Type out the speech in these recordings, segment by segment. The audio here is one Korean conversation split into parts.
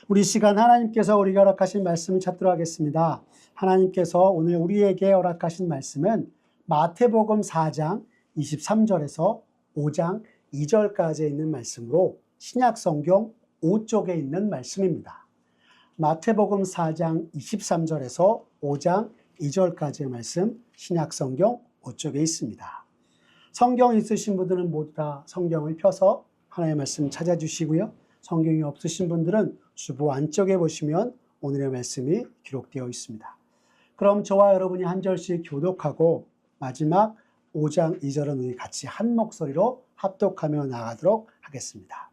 우리 시간 하나님께서 우리에게 허락하신 말씀을 찾도록 하겠습니다. 하나님께서 오늘 우리에게 허락하신 말씀은 마태복음 4장 23절에서 5장 2절까지 있는 말씀으로 신약성경 5쪽에 있는 말씀입니다. 마태복음 4장 23절에서 5장 2절까지의 말씀 신약성경 5쪽에 있습니다. 성경 있으신 분들은 모두 다 성경을 펴서 하나님의 말씀 찾아주시고요. 성경이 없으신 분들은 주보 안쪽에 보시면 오늘의 말씀이 기록되어 있습니다. 그럼 저와 여러분이 한 절씩 교독하고 마지막 5장 2절은 우리 같이 한 목소리로 합독하며 나가도록 하겠습니다.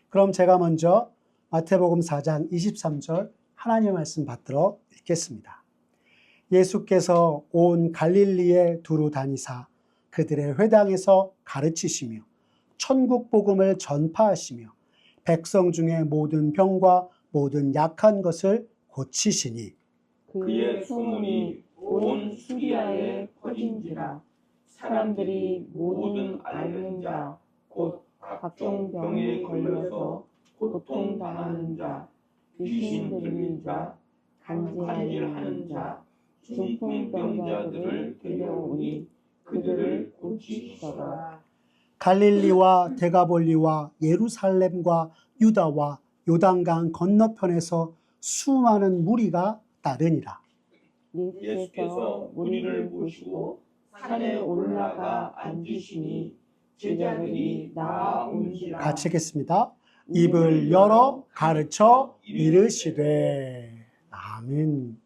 그럼 제가 먼저 마태복음 4장 23절 하나님의 말씀 받들어 읽겠습니다. 예수께서 온 갈릴리에 두루 다니사 그들의 회당에서 가르치시며 천국 복음을 전파하시며 백성 중에 모든 병과 모든 약한 것을 고치시니 그의 소문이 온 시리아에 퍼진지라 사람들이 모든 앓는 자 곧 각종 병에 걸려서 고통당하는 자 귀신 들린 자 간질하는 자 중풍병자들을 데려오니 그들을 고치시더라. 갈릴리와 데가볼리와 예루살렘과 유다와 요단강 건너편에서 수많은 무리가 따르니라. 예수께서 무리를 보시고 산에 올라가 앉으시니 제자들이 나아온지라. 같이 읽겠습니다. 입을 열어 가르쳐 이르시되. 아멘.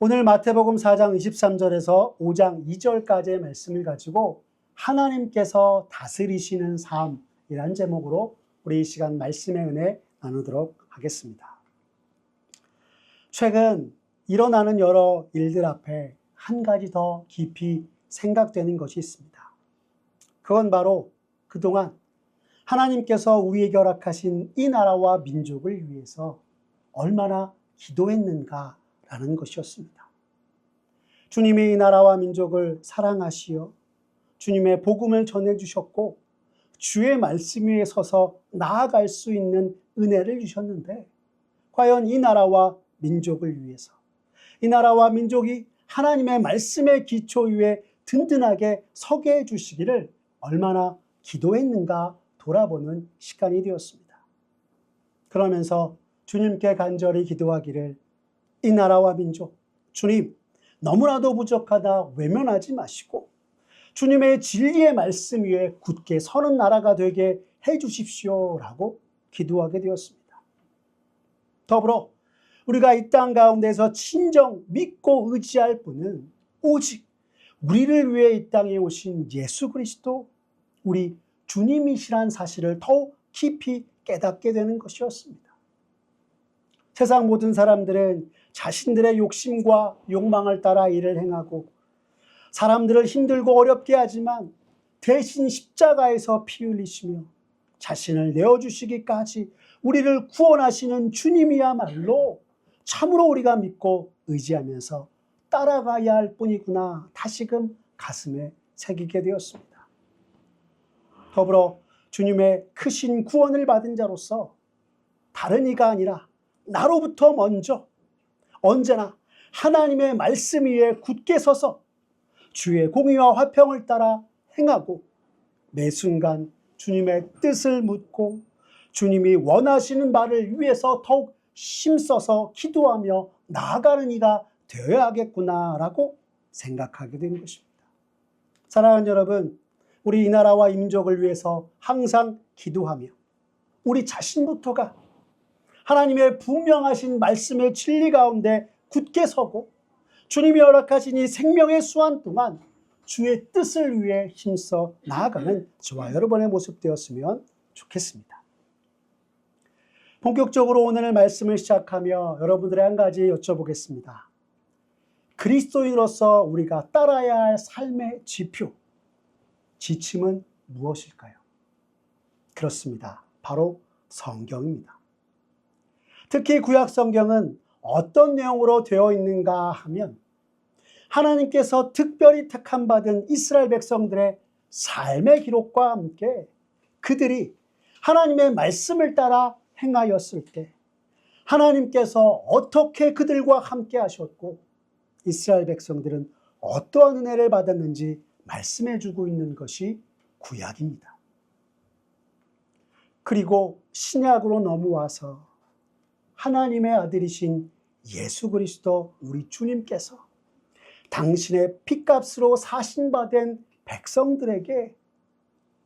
오늘 마태복음 4장 23절에서 5장 2절까지의 말씀을 가지고 하나님께서 다스리시는 삶이란 제목으로 우리 이 시간 말씀의 은혜 나누도록 하겠습니다. 최근 일어나는 여러 일들 앞에 한 가지 더 깊이 생각되는 것이 있습니다. 그건 바로 그동안 하나님께서 우리에게 허락하신 이 나라와 민족을 위해서 얼마나 기도했는가라는 것이었습니다. 주님이 이 나라와 민족을 사랑하시어 주님의 복음을 전해주셨고 주의 말씀 위에 서서 나아갈 수 있는 은혜를 주셨는데 과연 이 나라와 민족을 위해서 이 나라와 민족이 하나님의 말씀의 기초 위에 든든하게 서게 해주시기를 얼마나 기도했는가 돌아보는 시간이 되었습니다. 그러면서 주님께 간절히 기도하기를 이 나라와 민족, 주님 너무나도 부족하다 외면하지 마시고 주님의 진리의 말씀 위에 굳게 서는 나라가 되게 해주십시오라고 기도하게 되었습니다. 더불어 우리가 이 땅 가운데서 친정 믿고 의지할 분은 오직 우리를 위해 이 땅에 오신 예수 그리스도 우리 주님이시란 사실을 더욱 깊이 깨닫게 되는 것이었습니다. 세상 모든 사람들은 자신들의 욕심과 욕망을 따라 일을 행하고 사람들을 힘들고 어렵게 하지만 대신 십자가에서 피 흘리시며 자신을 내어주시기까지 우리를 구원하시는 주님이야말로 참으로 우리가 믿고 의지하면서 따라가야 할 뿐이구나 다시금 가슴에 새기게 되었습니다. 더불어 주님의 크신 구원을 받은 자로서 다른 이가 아니라 나로부터 먼저 언제나 하나님의 말씀 위에 굳게 서서 주의 공의와 화평을 따라 행하고 매 순간 주님의 뜻을 묻고 주님이 원하시는 바를 위해서 더욱 힘써서 기도하며 나아가는 이가 되어야겠구나라고 생각하게 된 것입니다. 사랑하는 여러분, 우리 이 나라와 이 민족을 위해서 항상 기도하며 우리 자신부터가 하나님의 분명하신 말씀의 진리 가운데 굳게 서고 주님이 허락하신 이 생명의 수완 동안 주의 뜻을 위해 힘써 나아가는 저와 여러분의 모습 되었으면 좋겠습니다. 본격적으로 오늘 말씀을 시작하며 여러분들의 한 가지 여쭤보겠습니다. 그리스도인으로서 우리가 따라야 할 삶의 지표, 지침은 무엇일까요? 그렇습니다. 바로 성경입니다. 특히 구약 성경은 어떤 내용으로 되어 있는가 하면 하나님께서 특별히 택함받은 이스라엘 백성들의 삶의 기록과 함께 그들이 하나님의 말씀을 따라 행하였을 때 하나님께서 어떻게 그들과 함께 하셨고 이스라엘 백성들은 어떠한 은혜를 받았는지 말씀해 주고 있는 것이 구약입니다. 그리고 신약으로 넘어와서 하나님의 아들이신 예수 그리스도 우리 주님께서 당신의 핏값으로 사신받은 백성들에게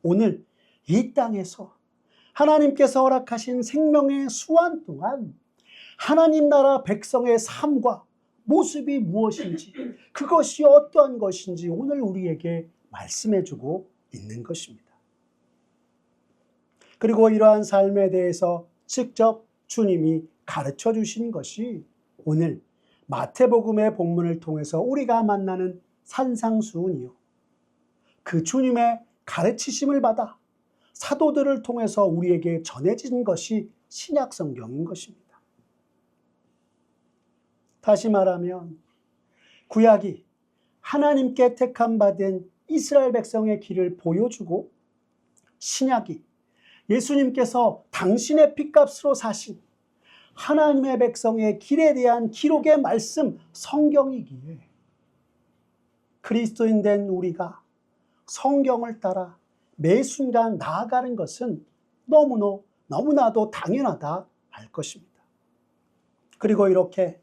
오늘 이 땅에서 하나님께서 허락하신 생명의 수완 동안 하나님 나라 백성의 삶과 모습이 무엇인지, 그것이 어떠한 것인지 오늘 우리에게 말씀해주고 있는 것입니다. 그리고 이러한 삶에 대해서 직접 주님이 가르쳐 주신 것이 오늘 마태복음의 본문을 통해서 우리가 만나는 산상수훈이요, 그 주님의 가르치심을 받아 사도들을 통해서 우리에게 전해진 것이 신약 성경인 것입니다. 다시 말하면 구약이 하나님께 택함 받은 이스라엘 백성의 길을 보여주고 신약이 예수님께서 당신의 핏값으로 사신 하나님의 백성의 길에 대한 기록의 말씀 성경이기에 그리스도인 된 우리가 성경을 따라 매 순간 나아가는 것은 너무나도 당연하다 할 것입니다. 그리고 이렇게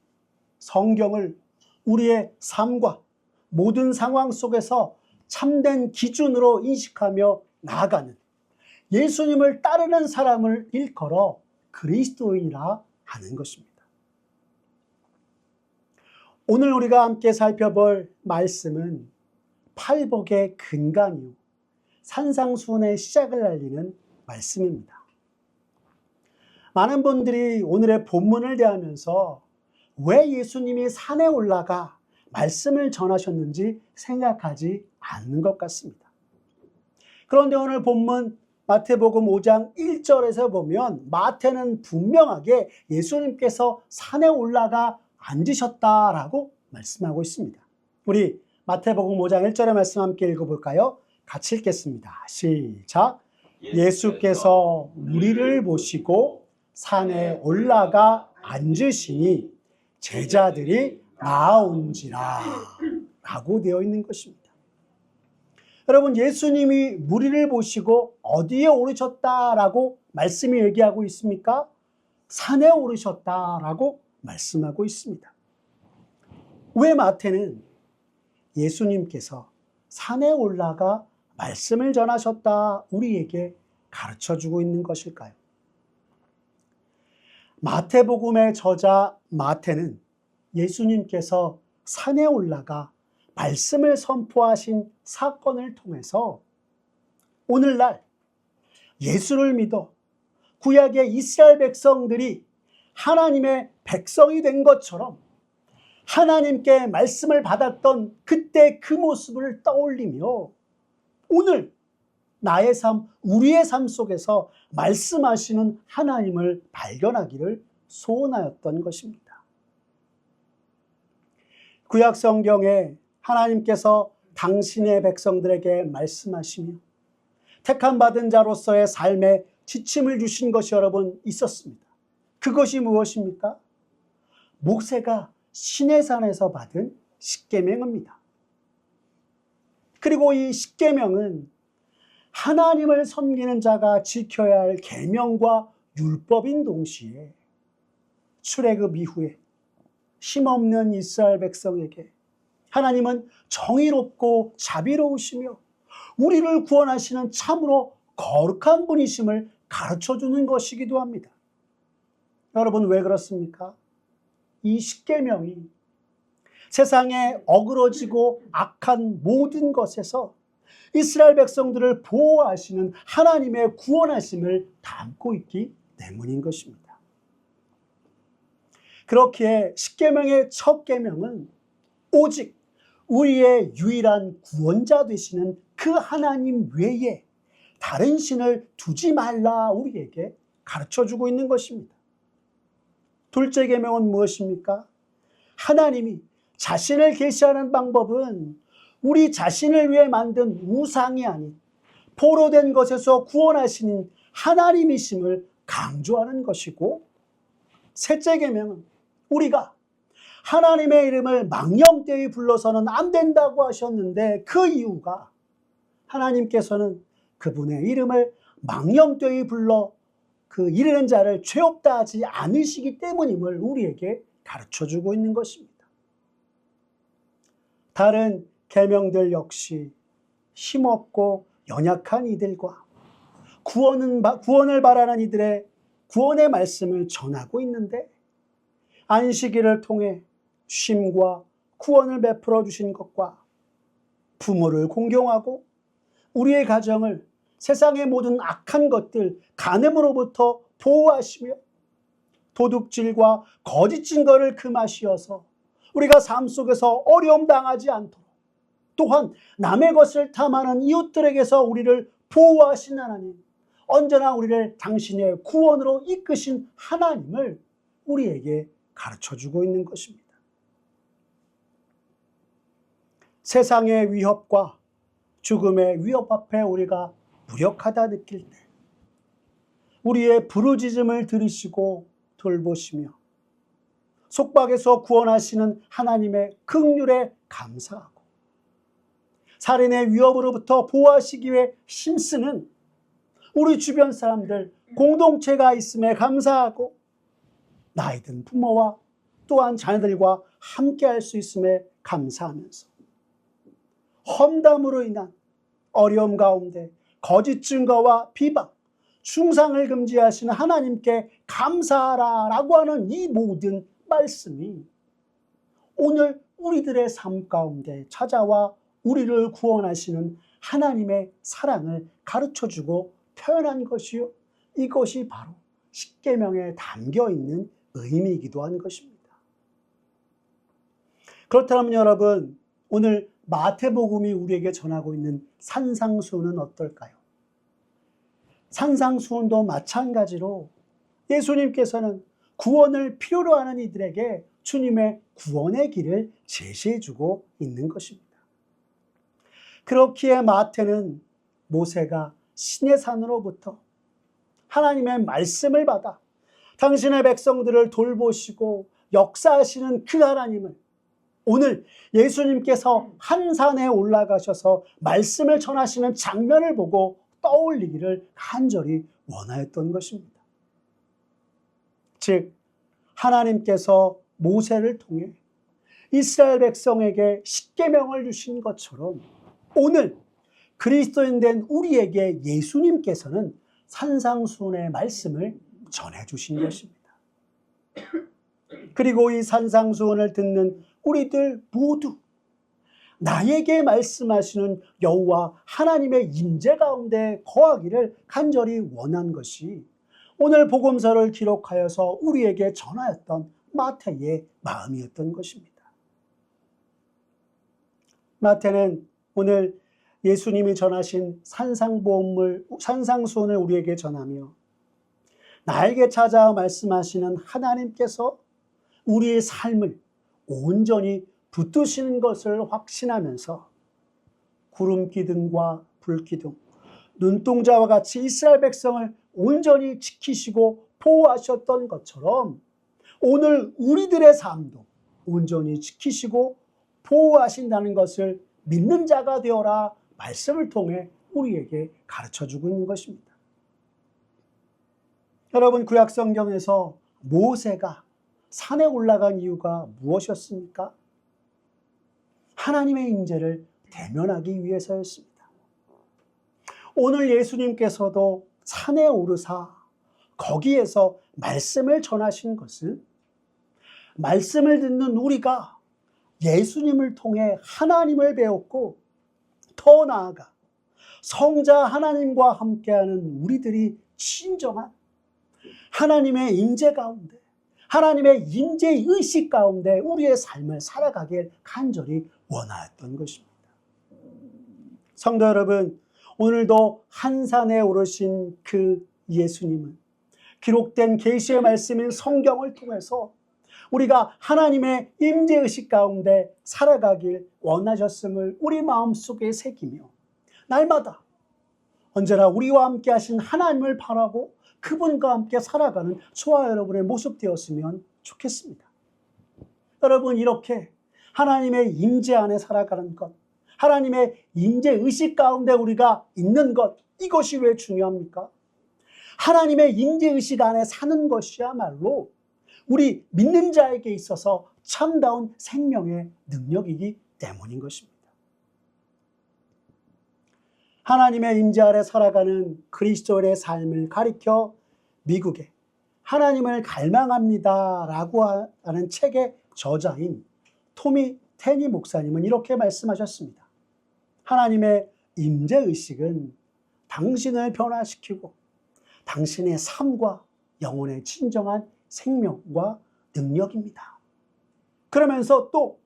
성경을 우리의 삶과 모든 상황 속에서 참된 기준으로 인식하며 나아가는 예수님을 따르는 사람을 일컬어 그리스도인이라 하는 것입니다. 오늘 우리가 함께 살펴볼 말씀은 팔복의 근간이요, 산상수훈의 시작을 알리는 말씀입니다. 많은 분들이 오늘의 본문을 대하면서 왜 예수님이 산에 올라가 말씀을 전하셨는지 생각하지 않는 것 같습니다. 그런데 오늘 본문 마태복음 5장 1절에서 보면 마태는 분명하게 예수님께서 산에 올라가 앉으셨다라고 말씀하고 있습니다. 우리 마태복음 5장 1절의 말씀 함께 읽어볼까요? 같이 읽겠습니다. 시작. 예수께서 무리를 보시고 산에 올라가 앉으시니 제자들이 나아온지라 라고 되어 있는 것입니다. 여러분, 예수님이 무리를 보시고 어디에 오르셨다라고 말씀이 얘기하고 있습니까? 산에 오르셨다라고 말씀하고 있습니다. 왜 마태는 예수님께서 산에 올라가 말씀을 전하셨다 우리에게 가르쳐주고 있는 것일까요? 마태복음의 저자 마태는 예수님께서 산에 올라가 말씀을 선포하신 사건을 통해서 오늘날 예수를 믿어 구약의 이스라엘 백성들이 하나님의 백성이 된 것처럼 하나님께 말씀을 받았던 그때 그 모습을 떠올리며 오늘 나의 삶, 우리의 삶 속에서 말씀하시는 하나님을 발견하기를 소원하였던 것입니다. 구약 성경에 하나님께서 당신의 백성들에게 말씀하시며 택함 받은 자로서의 삶에 지침을 주신 것이 여러분 있었습니다. 그것이 무엇입니까? 모세가 시내산에서 받은 십계명입니다. 그리고 이 십계명은 하나님을 섬기는 자가 지켜야 할 계명과 율법인 동시에 출애굽 이후에 힘없는 이스라엘 백성에게 하나님은 정의롭고 자비로우시며 우리를 구원하시는 참으로 거룩한 분이심을 가르쳐주는 것이기도 합니다. 여러분, 왜 그렇습니까? 이 십계명이 세상에 어그러지고 악한 모든 것에서 이스라엘 백성들을 보호하시는 하나님의 구원하심을 담고 있기 때문인 것입니다. 그렇기에 십계명의 첫 계명은 오직 우리의 유일한 구원자 되시는 그 하나님 외에 다른 신을 두지 말라 우리에게 가르쳐주고 있는 것입니다. 둘째 계명은 무엇입니까? 하나님이 자신을 계시하는 방법은 우리 자신을 위해 만든 우상이 아닌 포로된 것에서 구원하시는 하나님이심을 강조하는 것이고, 셋째 계명은 우리가 하나님의 이름을 망령되이 불러서는 안 된다고 하셨는데, 그 이유가 하나님께서는 그분의 이름을 망령되이 불러 그 이르는 자를 죄 없다 하지 않으시기 때문임을 우리에게 가르쳐주고 있는 것입니다. 다른 계명들 역시 힘없고 연약한 이들과 구원을 바라는 이들의 구원의 말씀을 전하고 있는데, 안식일을 통해 쉼과 구원을 베풀어 주신 것과 부모를 공경하고 우리의 가정을 세상의 모든 악한 것들, 간음으로부터 보호하시며 도둑질과 거짓 증거를 금하시어서 우리가 삶 속에서 어려움 당하지 않도록, 또한 남의 것을 탐하는 이웃들에게서 우리를 보호하신 하나님, 언제나 우리를 당신의 구원으로 이끄신 하나님을 우리에게 가르쳐주고 있는 것입니다. 세상의 위협과 죽음의 위협 앞에 우리가 무력하다 느낄 때 우리의 부르짖음을 들으시고 돌보시며 속박에서 구원하시는 하나님의 긍휼에 감사하고, 살인의 위협으로부터 보호하시기 위해 힘쓰는 우리 주변 사람들, 공동체가 있음에 감사하고, 나이 든 부모와 또한 자녀들과 함께 할 수 있음에 감사하면서 험담으로 인한 어려움 가운데 거짓 증거와 비방, 충상을 금지하시는 하나님께 감사하라라고 하는 이 모든 말씀이 오늘 우리들의 삶 가운데 찾아와 우리를 구원하시는 하나님의 사랑을 가르쳐주고 표현한 것이요, 이것이 바로 십계명에 담겨있는 의미이기도 한 것입니다. 그렇다면 여러분, 오늘 마태복음이 우리에게 전하고 있는 산상수훈은 어떨까요? 산상수훈도 마찬가지로 예수님께서는 구원을 필요로 하는 이들에게 주님의 구원의 길을 제시해주고 있는 것입니다. 그렇기에 마태는 모세가 시내산으로부터 하나님의 말씀을 받아 당신의 백성들을 돌보시고 역사하시는 그 하나님을 오늘 예수님께서 한 산에 올라가셔서 말씀을 전하시는 장면을 보고 떠올리기를 간절히 원하였던 것입니다. 즉, 하나님께서 모세를 통해 이스라엘 백성에게 십계명을 주신 것처럼 오늘 그리스도인 된 우리에게 예수님께서는 산상수훈의 말씀을 전해주신 것입니다. 그리고 이 산상수훈을 듣는 우리들 모두 나에게 말씀하시는 여호와 하나님의 임재 가운데 거하기를 간절히 원한 것이 오늘 복음서를 기록하여서 우리에게 전하였던 마태의 마음이었던 것입니다. 마태는 오늘 예수님이 전하신 산상수훈을 우리에게 전하며 나에게 찾아와 말씀하시는 하나님께서 우리의 삶을 온전히 붙드시는 것을 확신하면서 구름기둥과 불기둥, 눈동자와 같이 이스라엘 백성을 온전히 지키시고 보호하셨던 것처럼 오늘 우리들의 삶도 온전히 지키시고 보호하신다는 것을 믿는 자가 되어라 말씀을 통해 우리에게 가르쳐주고 있는 것입니다. 여러분, 구약성경에서 모세가 산에 올라간 이유가 무엇이었습니까? 하나님의 임재를 대면하기 위해서였습니다. 오늘 예수님께서도 산에 오르사 거기에서 말씀을 전하신 것은 말씀을 듣는 우리가 예수님을 통해 하나님을 배웠고, 더 나아가 성자 하나님과 함께하는 우리들이 진정한 하나님의 임재 가운데, 하나님의 임재의 의식 가운데 우리의 삶을 살아가길 간절히 원하였던 것입니다. 성도 여러분, 오늘도 한 산에 오르신 그 예수님은 기록된 계시의 말씀인 성경을 통해서 우리가 하나님의 임재의식 가운데 살아가길 원하셨음을 우리 마음속에 새기며 날마다 언제나 우리와 함께 하신 하나님을 바라고 그분과 함께 살아가는 저와 여러분의 모습 되었으면 좋겠습니다. 여러분, 이렇게 하나님의 임재 안에 살아가는 것, 하나님의 임재 의식 가운데 우리가 있는 것, 이것이 왜 중요합니까? 하나님의 임재 의식 안에 사는 것이야말로 우리 믿는 자에게 있어서 참다운 생명의 능력이기 때문인 것입니다. 하나님의 임재 아래 살아가는 그리스도인의 삶을 가리켜 미국에 하나님을 갈망합니다라고 하는 책의 저자인 토미 테니 목사님은 이렇게 말씀하셨습니다. 하나님의 임재 의식은 당신을 변화시키고 당신의 삶과 영혼의 진정한 생명과 능력입니다. 그러면서 또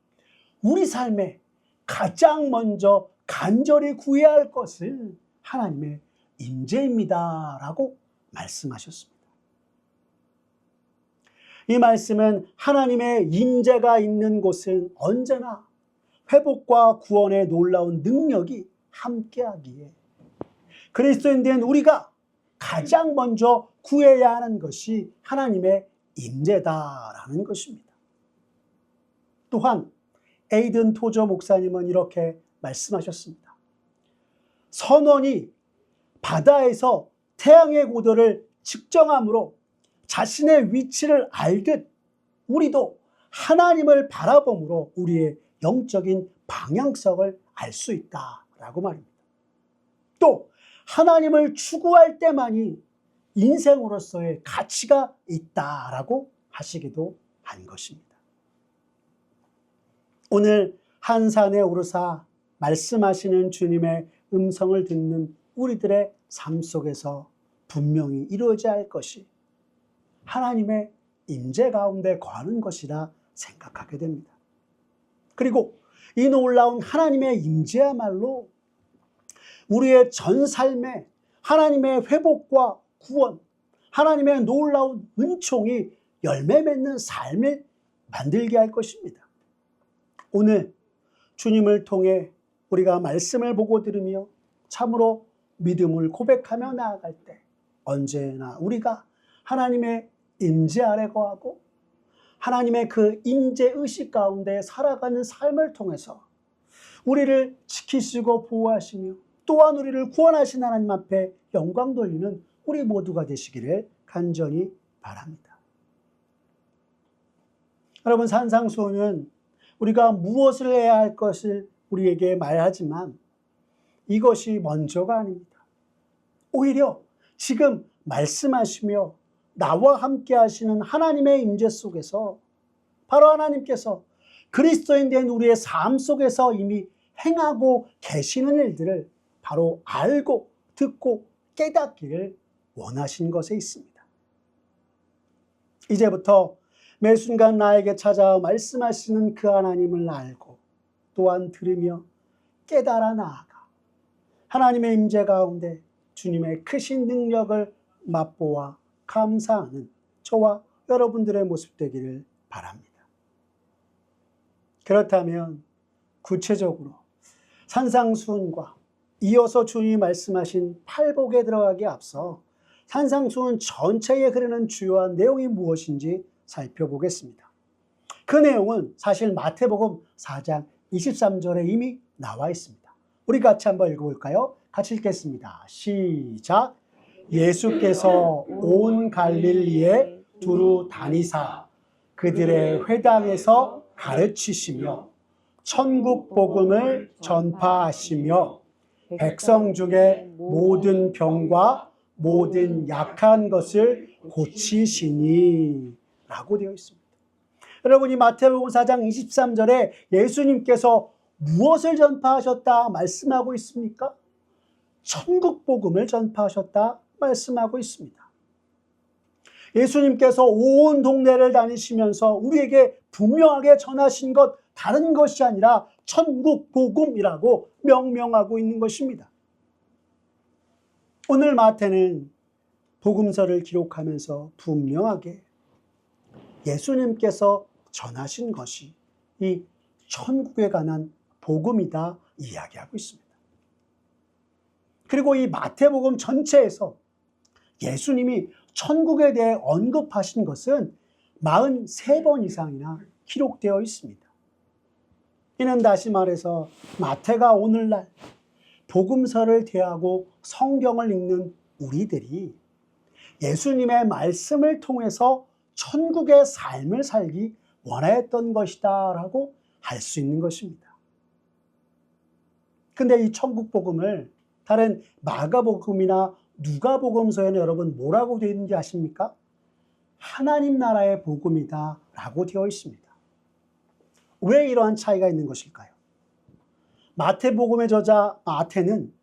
우리 삶에 가장 먼저 간절히 구해야 할 것은 하나님의 임재입니다라고 말씀하셨습니다. 이 말씀은 하나님의 임재가 있는 곳은 언제나 회복과 구원의 놀라운 능력이 함께하기에 그리스도인 된 우리가 가장 먼저 구해야 하는 것이 하나님의 임재다라는 것입니다. 또한 에이든 토저 목사님은 이렇게 말씀하셨습니다. 선원이 바다에서 태양의 고도를 측정함으로 자신의 위치를 알듯 우리도 하나님을 바라봄으로 우리의 영적인 방향성을 알 수 있다라고 말입니다. 또 하나님을 추구할 때만이 인생으로서의 가치가 있다라고 하시기도 한 것입니다. 오늘 한 산에 오르사 말씀하시는 주님의 음성을 듣는 우리들의 삶 속에서 분명히 이루어져야 할 것이 하나님의 임재 가운데 거하는 것이라 생각하게 됩니다. 그리고 이 놀라운 하나님의 임재야말로 우리의 전 삶에 하나님의 회복과 구원, 하나님의 놀라운 은총이 열매 맺는 삶을 만들게 할 것입니다. 오늘 주님을 통해 우리가 말씀을 보고 들으며 참으로 믿음을 고백하며 나아갈 때 언제나 우리가 하나님의 임재 아래 거하고 하나님의 그 임재 의식 가운데 살아가는 삶을 통해서 우리를 지키시고 보호하시며 또한 우리를 구원하신 하나님 앞에 영광 돌리는 우리 모두가 되시기를 간절히 바랍니다. 여러분, 산상수훈은 우리가 무엇을 해야 할 것을 우리에게 말하지만 이것이 먼저가 아닙니다. 오히려 지금 말씀하시며 나와 함께 하시는 하나님의 임재 속에서 바로 하나님께서 그리스도인 된 우리의 삶 속에서 이미 행하고 계시는 일들을 바로 알고 듣고 깨닫기를 원하신 것에 있습니다. 이제부터 매 순간 나에게 찾아와 말씀하시는 그 하나님을 알고 또한 들으며 깨달아 나아가 하나님의 임재 가운데 주님의 크신 능력을 맛보아 감사하는 저와 여러분들의 모습 되기를 바랍니다. 그렇다면 구체적으로 산상수훈과 이어서 주님이 말씀하신 팔복에 들어가기에 앞서 산상수훈 전체에 흐르는 주요한 내용이 무엇인지 살펴보겠습니다. 그 내용은 사실 마태복음 4장 23절에 이미 나와 있습니다. 우리 같이 한번 읽어볼까요? 같이 읽겠습니다. 시작. 예수께서 온 갈릴리에 두루 다니사 그들의 회당에서 가르치시며 천국 복음을 전파하시며 백성 중에 모든 병과 모든 약한 것을 고치시니 라고 되어 있습니다. 여러분, 이 마태복음 4장 23절에 예수님께서 무엇을 전파하셨다 말씀하고 있습니까? 천국 복음을 전파하셨다 말씀하고 있습니다. 예수님께서 온 동네를 다니시면서 우리에게 분명하게 전하신 것 다른 것이 아니라 천국 복음이라고 명명하고 있는 것입니다. 오늘 마태는 복음서를 기록하면서 분명하게 예수님께서 전하신 것이 이 천국에 관한 복음이다 이야기하고 있습니다. 그리고 이 마태복음 전체에서 예수님이 천국에 대해 언급하신 것은 43번 이상이나 기록되어 있습니다. 이는 다시 말해서 마태가 오늘날 복음서를 대하고 성경을 읽는 우리들이 예수님의 말씀을 통해서 천국의 삶을 살기 원하였던 것이다 라고 할 수 있는 것입니다. 근데 이 천국 복음을 다른 마가복음이나 누가복음서에는 여러분 뭐라고 되어 있는지 아십니까? 하나님 나라의 복음이다 라고 되어 있습니다. 왜 이러한 차이가 있는 것일까요? 마태복음의 저자 마태는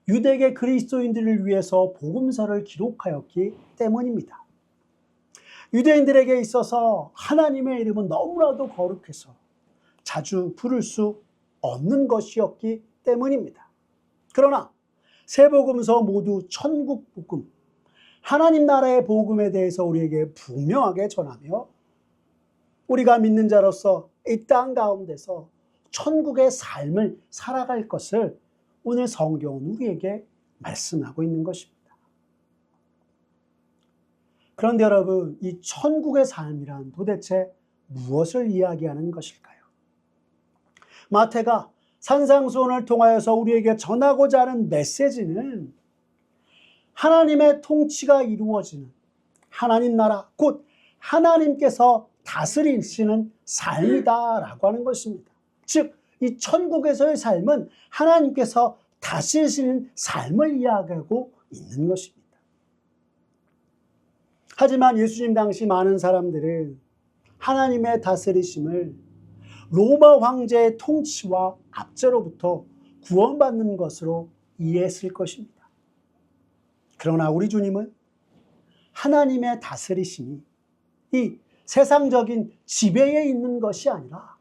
유대계 그리스도인들을 위해서 복음서를 기록하였기 때문입니다. 유대인들에게 있어서 하나님의 이름은 너무나도 거룩해서 자주 부를 수 없는 것이었기 때문입니다. 그러나 세 복음서 모두 천국 복음, 하나님 나라의 복음에 대해서 우리에게 분명하게 전하며 우리가 믿는 자로서 이 땅 가운데서 천국의 삶을 살아갈 것을 오늘 성경은 우리에게 말씀하고 있는 것입니다. 그런데 여러분, 이 천국의 삶이란 도대체 무엇을 이야기하는 것일까요? 마태가 산상수훈을 통하여서 우리에게 전하고자 하는 메시지는 하나님의 통치가 이루어지는 하나님 나라, 곧 하나님께서 다스리시는 삶이다라고 하는 것입니다. 즉, 이 천국에서의 삶은 하나님께서 다스리시는 삶을 이야기하고 있는 것입니다. 하지만 예수님 당시 많은 사람들은 하나님의 다스리심을 로마 황제의 통치와 압제로부터 구원받는 것으로 이해했을 것입니다. 그러나 우리 주님은 하나님의 다스리심이 이 세상적인 지배에 있는 것이 아니라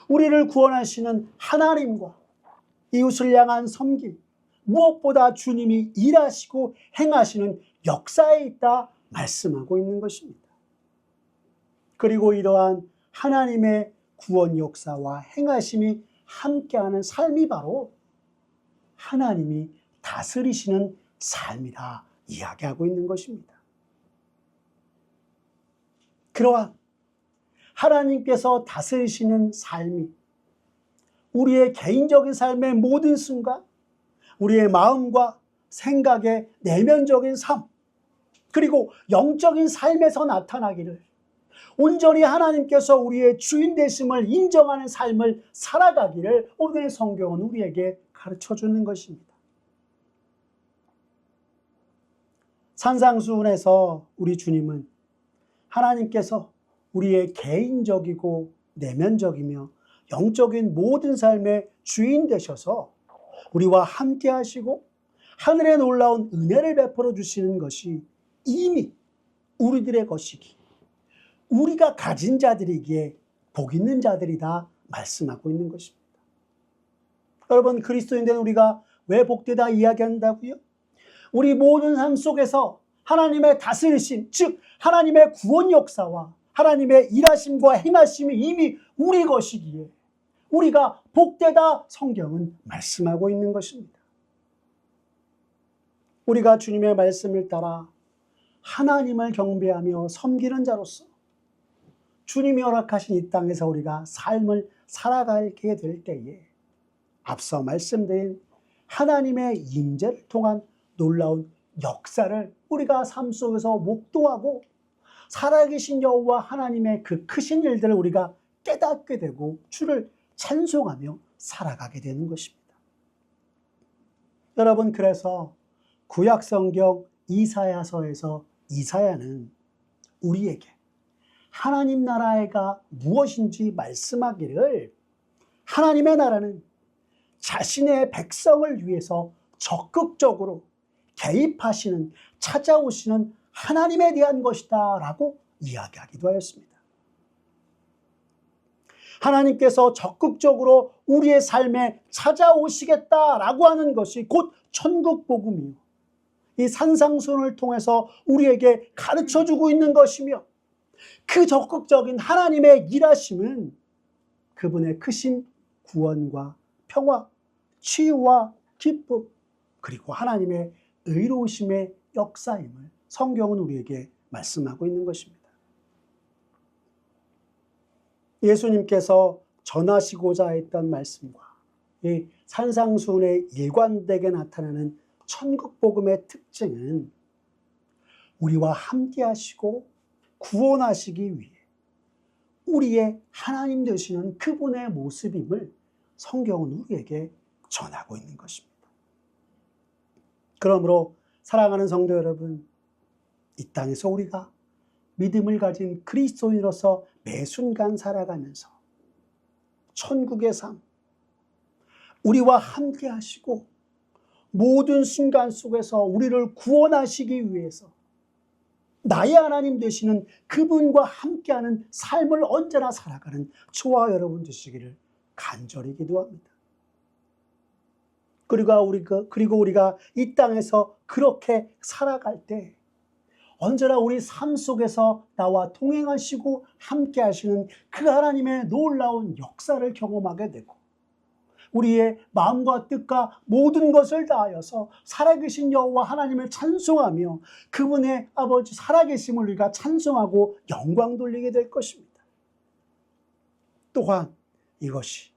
우리를 구원하시는 하나님과 이웃을 향한 섬김, 무엇보다 주님이 일하시고 행하시는 역사에 있다 말씀하고 있는 것입니다. 그리고 이러한 하나님의 구원 역사와 행하심이 함께하는 삶이 바로 하나님이 다스리시는 삶이라 이야기하고 있는 것입니다. 그러한 하나님께서 다스리시는 삶이 우리의 개인적인 삶의 모든 순간, 우리의 마음과 생각의 내면적인 삶, 그리고 영적인 삶에서 나타나기를 온전히 하나님께서 우리의 주인 되심을 인정하는 삶을 살아가기를 오늘 성경은 우리에게 가르쳐주는 것입니다. 산상수훈에서 우리 주님은 하나님께서 우리의 개인적이고 내면적이며 영적인 모든 삶의 주인 되셔서 우리와 함께 하시고 하늘의 놀라운 은혜를 베풀어 주시는 것이 이미 우리들의 것이기, 우리가 가진 자들이기에 복 있는 자들이다 말씀하고 있는 것입니다. 여러분, 그리스도인 된 우리가 왜 복되다 이야기한다고요? 우리 모든 삶 속에서 하나님의 다스리심, 즉 하나님의 구원 역사와 하나님의 일하심과 행하심이 이미 우리 것이기에 우리가 복되다 성경은 말씀하고 있는 것입니다. 우리가 주님의 말씀을 따라 하나님을 경배하며 섬기는 자로서 주님이 허락하신 이 땅에서 우리가 삶을 살아가게 될 때에 앞서 말씀드린 하나님의 임재를 통한 놀라운 역사를 우리가 삶 속에서 목도하고 살아계신 여호와 하나님의 그 크신 일들을 우리가 깨닫게 되고 주를 찬송하며 살아가게 되는 것입니다. 여러분, 그래서 구약성경 이사야서에서 이사야는 우리에게 하나님 나라가 무엇인지 말씀하기를 하나님의 나라는 자신의 백성을 위해서 적극적으로 개입하시는, 찾아오시는 하나님에 대한 것이다 라고 이야기하기도 하였습니다. 하나님께서 적극적으로 우리의 삶에 찾아오시겠다라고 하는 것이 곧 천국 복음이요, 이 산상수훈을 통해서 우리에게 가르쳐주고 있는 것이며, 그 적극적인 하나님의 일하심은 그분의 크신 구원과 평화, 치유와 기쁨, 그리고 하나님의 의로우심의 역사임을 성경은 우리에게 말씀하고 있는 것입니다. 예수님께서 전하시고자 했던 말씀과 이 산상수훈의 일관되게 나타나는 천국복음의 특징은 우리와 함께 하시고 구원하시기 위해 우리의 하나님 되시는 그분의 모습임을 성경은 우리에게 전하고 있는 것입니다. 그러므로 사랑하는 성도 여러분, 이 땅에서 우리가 믿음을 가진 그리스도인으로서 매 순간 살아가면서 천국의 삶, 우리와 함께 하시고 모든 순간 속에서 우리를 구원하시기 위해서 나의 하나님 되시는 그분과 함께하는 삶을 언제나 살아가는 저와 여러분 되시기를 간절히 기도합니다. 그리고 우리가 이 땅에서 그렇게 살아갈 때 언제나 우리 삶 속에서 나와 동행하시고 함께 하시는 그 하나님의 놀라운 역사를 경험하게 되고 우리의 마음과 뜻과 모든 것을 다하여서 살아계신 여호와 하나님을 찬송하며 그분의 아버지 살아계심을 우리가 찬송하고 영광 돌리게 될 것입니다. 또한 이것이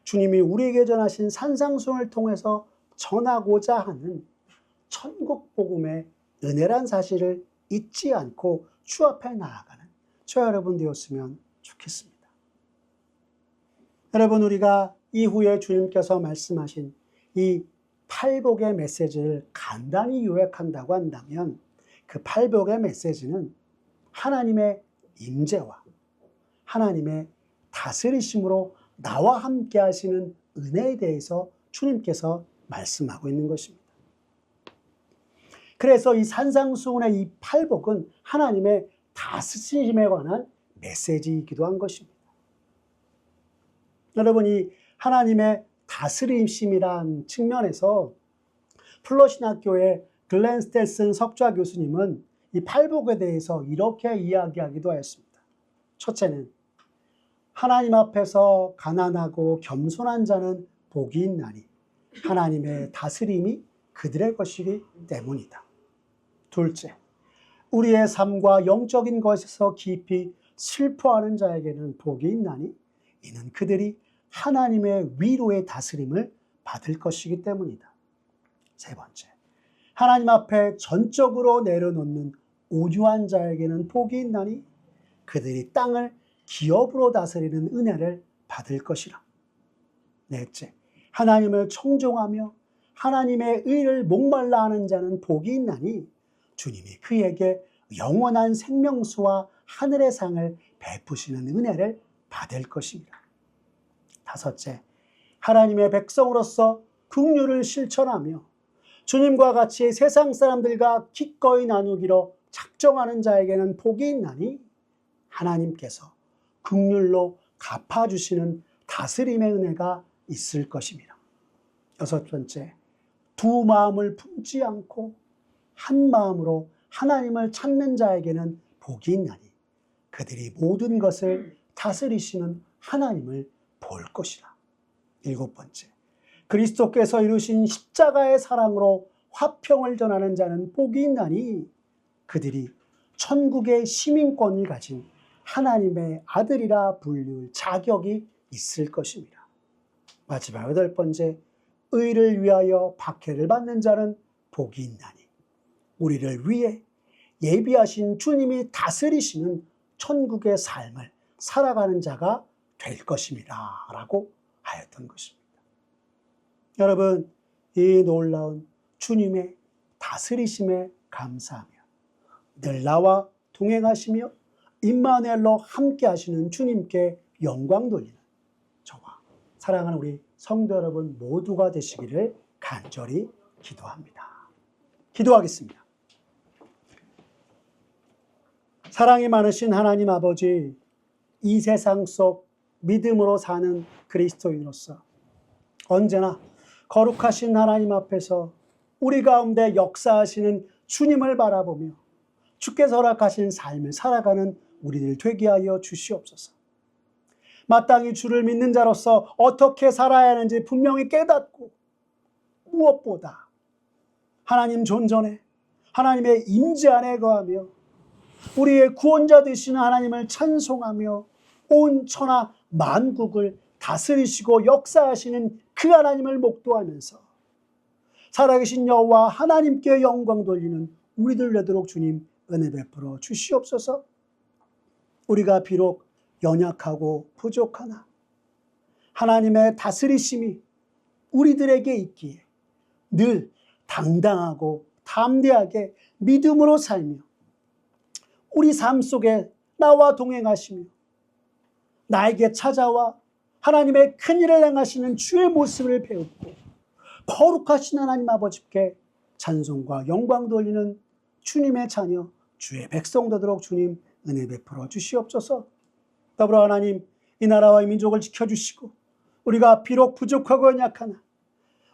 주님이 우리에게 전하신 산상수훈을 통해서 전하고자 하는 천국 복음의 은혜란 사실을 잊지 않고 주 앞에 나아가는 저 여러분 되었으면 좋겠습니다. 여러분, 우리가 이후에 주님께서 말씀하신 이 팔복의 메시지를 간단히 요약한다고 한다면 그 팔복의 메시지는 하나님의 임재와 하나님의 다스리심으로 나와 함께 하시는 은혜에 대해서 주님께서 말씀하고 있는 것입니다. 그래서 이 산상수훈의 이 팔복은 하나님의 다스리심에 관한 메시지이기도 한 것입니다. 여러분, 이 하나님의 다스리심이란 측면에서 플러신학교의 글렌 스텔슨 석좌 교수님은 이 팔복에 대해서 이렇게 이야기하기도 하였습니다. 첫째는 하나님 앞에서 가난하고 겸손한 자는 복이 있나니 하나님의 다스림이 그들의 것이기 때문이다. 둘째, 우리의 삶과 영적인 것에서 깊이 슬퍼하는 자에게는 복이 있나니 이는 그들이 하나님의 위로의 다스림을 받을 것이기 때문이다. 세 번째, 하나님 앞에 전적으로 내려놓는 온유한 자에게는 복이 있나니 그들이 땅을 기업으로 다스리는 은혜를 받을 것이라. 넷째, 하나님을 청종하며 하나님의 의를 목말라 하는 자는 복이 있나니 주님이 그에게 영원한 생명수와 하늘의 상을 베푸시는 은혜를 받을 것입니다. 다섯째, 하나님의 백성으로서 긍휼을 실천하며 주님과 같이 세상 사람들과 기꺼이 나누기로 작정하는 자에게는 복이 있나니 하나님께서 긍휼로 갚아주시는 다스림의 은혜가 있을 것입니다. 여섯 번째, 두 마음을 품지 않고 한 마음으로 하나님을 찾는 자에게는 복이 있나니 그들이 모든 것을 다스리시는 하나님을 볼 것이라. 일곱 번째, 그리스도께서 이루신 십자가의 사랑으로 화평을 전하는 자는 복이 있나니 그들이 천국의 시민권을 가진 하나님의 아들이라 불릴 자격이 있을 것입니다. 마지막 여덟 번째, 의를 위하여 박해를 받는 자는 복이 있나니 우리를 위해 예비하신 주님이 다스리시는 천국의 삶을 살아가는 자가 될 것입니다. 라고 하였던 것입니다. 여러분, 이 놀라운 주님의 다스리심에 감사하며 늘 나와 동행하시며 임마누엘로 함께 하시는 주님께 영광 돌리는 저와 사랑하는 우리 성도 여러분 모두가 되시기를 간절히 기도합니다. 기도하겠습니다. 사랑이 많으신 하나님 아버지, 이 세상 속 믿음으로 사는 그리스도인으로서 언제나 거룩하신 하나님 앞에서 우리 가운데 역사하시는 주님을 바라보며 주께서 허락하신 삶을 살아가는 우리들 되게 하여 주시옵소서. 마땅히 주를 믿는 자로서 어떻게 살아야 하는지 분명히 깨닫고 무엇보다 하나님 존전에 하나님의 임재 안에 거하며 우리의 구원자 되시는 하나님을 찬송하며 온 천하 만국을 다스리시고 역사하시는 그 하나님을 목도하면서 살아계신 여호와 하나님께 영광 돌리는 우리들 되도록 주님 은혜 베풀어 주시옵소서. 우리가 비록 연약하고 부족하나 하나님의 다스리심이 우리들에게 있기에 늘 당당하고 담대하게 믿음으로 살며 우리 삶 속에 나와 동행하시며 나에게 찾아와 하나님의 큰 일을 행하시는 주의 모습을 배우고 거룩하신 하나님 아버지께 찬송과 영광 돌리는 주님의 자녀 주의 백성 되도록 주님 은혜 베풀어 주시옵소서. 더불어 하나님 이 나라와 이 민족을 지켜주시고 우리가 비록 부족하고 연약하나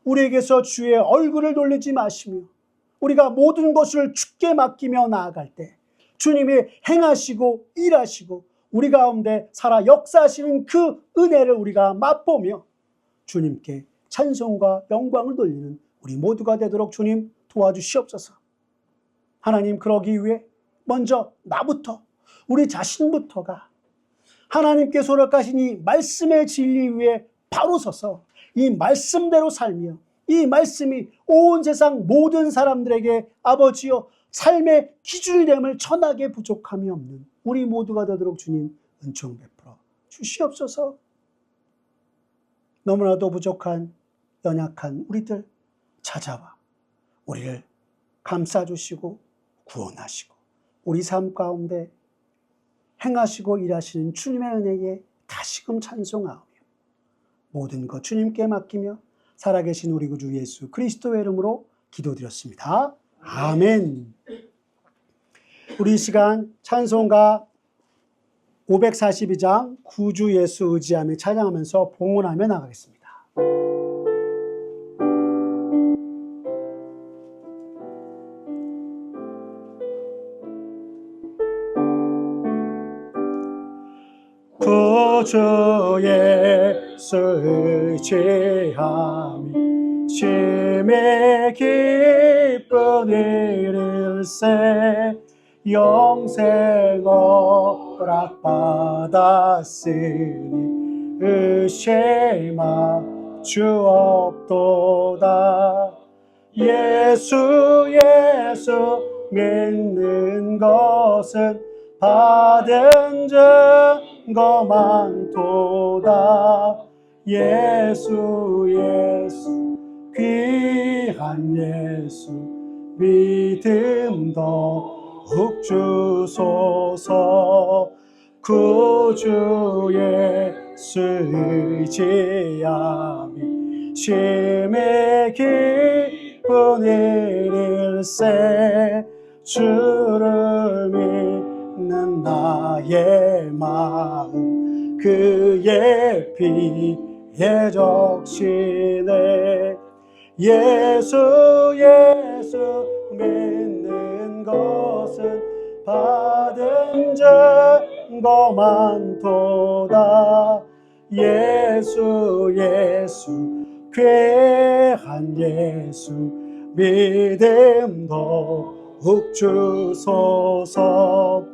우리에게서 주의 얼굴을 돌리지 마시며 우리가 모든 것을 주께 맡기며 나아갈 때 주님이 행하시고 일하시고 우리 가운데 살아 역사하시는 그 은혜를 우리가 맛보며 주님께 찬송과 영광을 돌리는 우리 모두가 되도록 주님 도와주시옵소서. 하나님 그러기 위해 먼저 나부터 우리 자신부터가 하나님께서 허락하신 이 말씀의 진리 위에 바로 서서 이 말씀대로 살며 이 말씀이 온 세상 모든 사람들에게 아버지여 삶의 기준이 됨을 천하게 부족함이 없는 우리 모두가 되도록 주님 은총 베풀어 주시옵소서. 너무나도 부족한 연약한 우리들 찾아와 우리를 감싸주시고 구원하시고 우리 삶 가운데 행하시고 일하시는 주님의 은혜에 다시금 찬송하오며 모든 것 주님께 맡기며 살아계신 우리 구주 예수 그리스도의 이름으로 기도드렸습니다. 아멘. 우리 이 시간 찬송가 542장 구주 예수 의지하며 찬양하면서 봉헌하며 나가겠습니다. 구주 예수 의지하며 심히 기쁜 일일세 영생 허락받았으니 의심할 주 없도다. 예수 믿는 것은 받은 증거 많도다. 예수 귀한 예수 믿음 더욱 주소서. 구주 예수 의지하며 심히 기쁜 일일세 주를 믿는 나의 마음 그의 피에 적시네. 예수 믿는 것은 받은 증거 많도다. 예수 귀한 예수 믿음 더욱 주소서.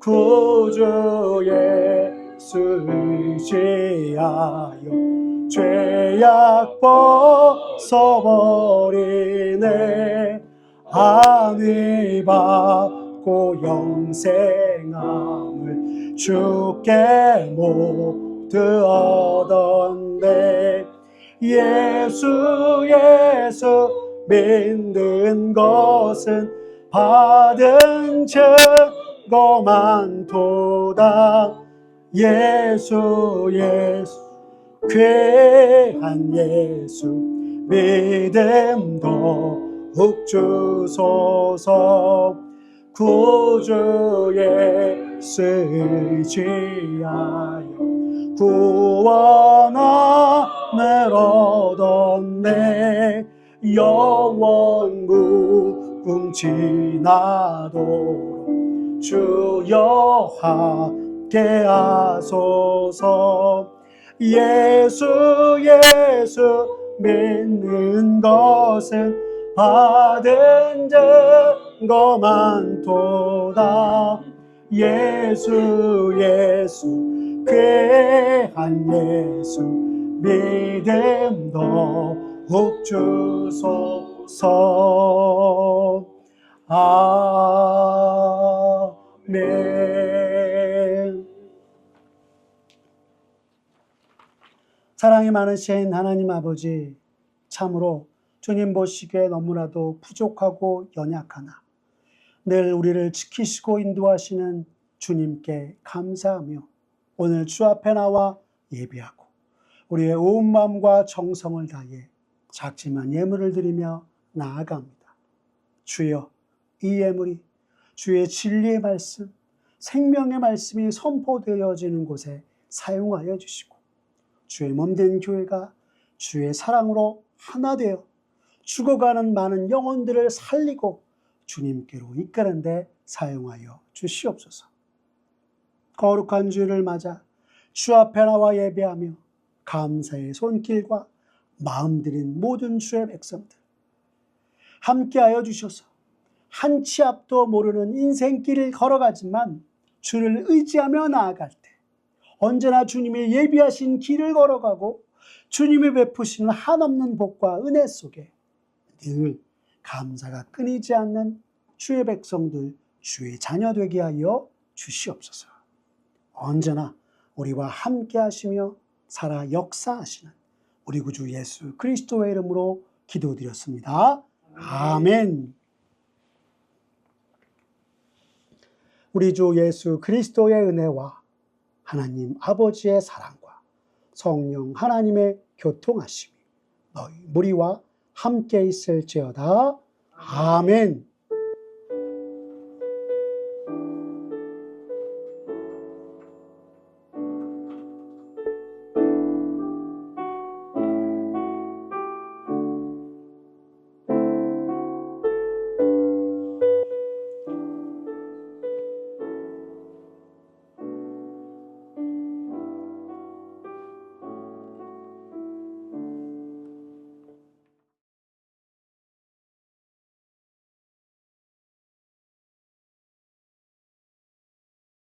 구주 예수 의지하여 죄악 벗어버리네. 안위 받고 영생함을 주께 모두 얻었네. 예수 믿는 것은 받은 증거 많도다. 예수 귀한 예수 믿음 더욱 주소서. 구주 예수 의지하여 구원함을 얻었네. 영원 무궁지나도록 주여 함께 하소서. 예수 믿는 것은 받은 거 많도다. 예수 예수 귀한 예수 믿음 더욱 주소서. 아멘. 사랑이 많으신 하나님 아버지, 참으로 주님 보시기에 너무나도 부족하고 연약하나 늘 우리를 지키시고 인도하시는 주님께 감사하며 오늘 주 앞에 나와 예배하고 우리의 온 마음과 정성을 다해 작지만 예물을 드리며 나아갑니다. 주여, 이 예물이 주의 진리의 말씀, 생명의 말씀이 선포되어지는 곳에 사용하여 주시고 주의 몸된 교회가 주의 사랑으로 하나 되어 죽어가는 많은 영혼들을 살리고 주님께로 이끄는 데 사용하여 주시옵소서. 거룩한 주일을 맞아 주 앞에 나와 예배하며 감사의 손길과 마음 들인 모든 주의 백성들 함께하여 주셔서 한 치 앞도 모르는 인생길을 걸어가지만 주를 의지하며 나아갈 때 언제나 주님의 예비하신 길을 걸어가고 주님이 베푸시는 한없는 복과 은혜 속에 늘 감사가 끊이지 않는 주의 백성들, 주의 자녀 되게 하여 주시옵소서. 언제나 우리와 함께 하시며 살아 역사하시는 우리 구주 예수 그리스도의 이름으로 기도드렸습니다. 아멘. 우리 주 예수 그리스도의 은혜와 하나님 아버지의 사랑과 성령 하나님의 교통하심이 너희 무리와 함께 있을지어다. 아멘.